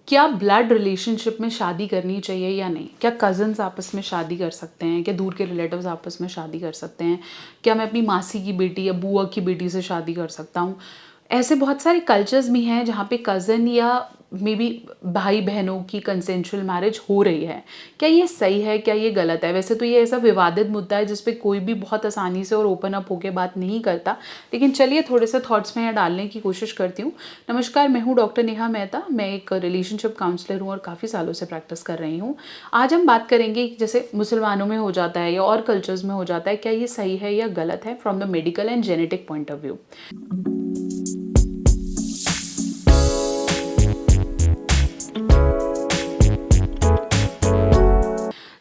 क्या blood relationship में शादी करनी चाहिए या नहीं? क्या कज़न्स आपस में शादी कर सकते हैं? क्या दूर के रिलेटिव्स आपस में शादी कर सकते हैं? क्या मैं अपनी मासी की बेटी या बुआ की बेटी से शादी कर सकता हूँ? ऐसे बहुत सारे कल्चर्स भी हैं जहाँ पे कज़न या मे बी भाई-बहनों की कंसेंशुअल मैरिज हो रही है। क्या ये सही है? क्या ये गलत है? वैसे तो ये ऐसा विवादित मुद्दा है जिस पे कोई भी बहुत आसानी से और ओपन अप होके बात नहीं करता। लेकिन चलिए थोड़े से थॉट्स में यहाँ डालने की कोशिश करती हूँ। नमस्कार, मैं हूँ डॉक्टर नेहा मेहता। मैं एक रिलेशनशिप काउंसलर हूँ और काफ़ी सालों से प्रैक्टिस कर रही हूँ। आज हम बात करेंगे कि जैसे मुसलमानों में हो जाता है या और कल्चर्स में हो जाता है, क्या ये सही है या गलत है from the medical and genetic point of view.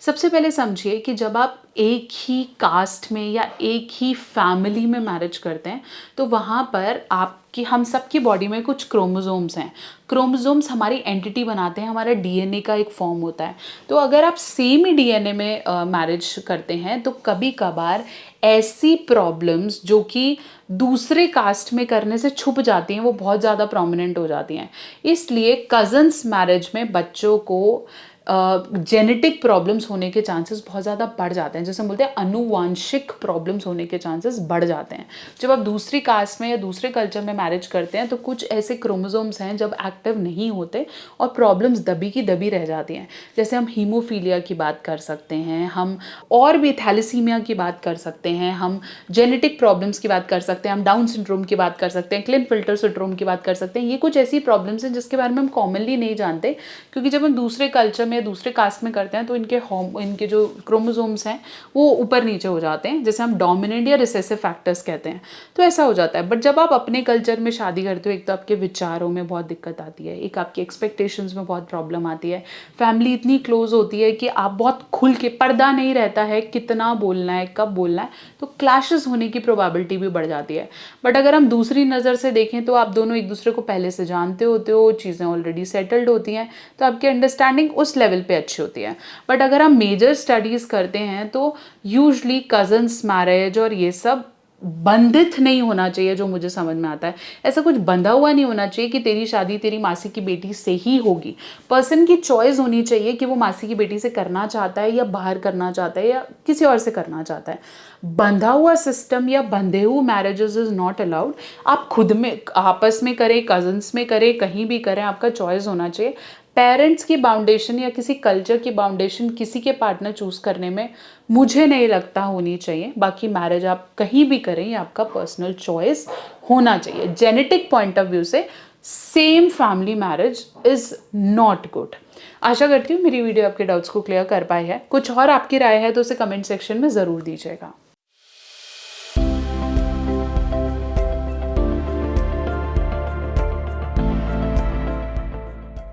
सबसे पहले समझिए कि जब आप एक ही कास्ट में या एक ही फैमिली में मैरिज करते हैं तो वहाँ पर आपकी हम सबकी बॉडी में कुछ क्रोमोसोम्स हैं। क्रोमोसोम्स हमारी एंटिटी बनाते हैं, हमारा डीएनए का एक फॉर्म होता है। तो अगर आप सेम ही डीएनए में मैरिज करते हैं तो कभी कभार ऐसी प्रॉब्लम्स जो कि दूसरे कास्ट में करने से छुप जाती हैं वो बहुत ज़्यादा प्रोमिनेंट हो जाती हैं। इसलिए कज़न्स मैरिज में बच्चों को जेनेटिक प्रॉब्लम्स होने के चांसेस बहुत ज़्यादा बढ़ जाते हैं। जैसे हम बोलते हैं आनुवांशिक प्रॉब्लम्स होने के चांसेस बढ़ जाते हैं। जब आप दूसरी कास्ट में या दूसरे कल्चर में मैरिज करते हैं तो कुछ ऐसे क्रोमोसोम्स हैं जब एक्टिव नहीं होते और प्रॉब्लम्स दबी की दबी रह जाती हैं। जैसे हम हीमोफीलिया की बात कर सकते हैं, हम और भी थैलेसीमिया की बात कर सकते हैं, हम जेनेटिक प्रॉब्लम्स की बात कर सकते हैं, हम डाउन सिंड्रोम की बात कर सकते हैं, क्लिनफिल्टर सिंड्रोम की बात कर सकते हैं। ये कुछ ऐसी प्रॉब्लम्स हैं जिसके बारे में हम कॉमनली नहीं जानते, क्योंकि जब हम दूसरे कल्चर में दूसरे कास्ट में करते हैं तो इनके जो क्रोमोसोम्स हैं वो ऊपर नीचे हो जाते हैं, जैसे हम डोमिनेंट या रिसेसिव फैक्टर्स कहते हैं। तो ऐसा हो जाता है। बट जब आप अपने कल्चर में शादी करते हो, एक तो आपके विचारों में बहुत दिक्कत आती है, एक आपकी एक्सपेक्टेशंस में बहुत प्रॉब्लम आती है, फैमिली इतनी क्लोज होती है कि आप बहुत खुल के, पर्दा नहीं रहता है कितना बोलना है, कब बोलना है, तो क्लैशेस होने की प्रोबेबिलिटी भी बढ़ जाती है। बट अगर हम दूसरी नज़र से देखें तो आप दोनों एक दूसरे को पहले से जानते होते हो, चीज़ें ऑलरेडी सेटल्ड होती हैं, तो आपकी अंडरस्टैंडिंग उस लेवल पे अच्छी होती है। बट अगर हम मेजर स्टडीज़ करते हैं तो यूजुअली कज़न्स मैरिज और ये सब बंधित नहीं होना चाहिए, जो मुझे समझ में आता है। ऐसा कुछ बंधा हुआ नहीं होना चाहिए कि तेरी शादी तेरी मासी की बेटी से ही होगी। पर्सन की चॉइस होनी चाहिए कि वो मासी की बेटी से करना चाहता है या बाहर करना चाहता है या किसी और से करना चाहता है। बंधा हुआ सिस्टम या बंधे हुए मैरिजेस इज़ नॉट अलाउड। आप खुद में आपस में करें, कज़न्स में करें, कहीं भी करें, आपका चॉइस होना चाहिए। पेरेंट्स की बाउंडेशन या किसी कल्चर की बाउंडेशन किसी के पार्टनर चूज़ करने में मुझे नहीं लगता होनी चाहिए। बाकी मैरिज आप कहीं भी करें, ये आपका पर्सनल चॉइस होना चाहिए। जेनेटिक पॉइंट ऑफ व्यू से same family marriage is not good. आशा करती हूँ मेरी वीडियो आपके डाउट्स को क्लियर कर पाई है। कुछ और आपकी राय है तो उसे कमेंट सेक्शन में ज़रूर दीजिएगा।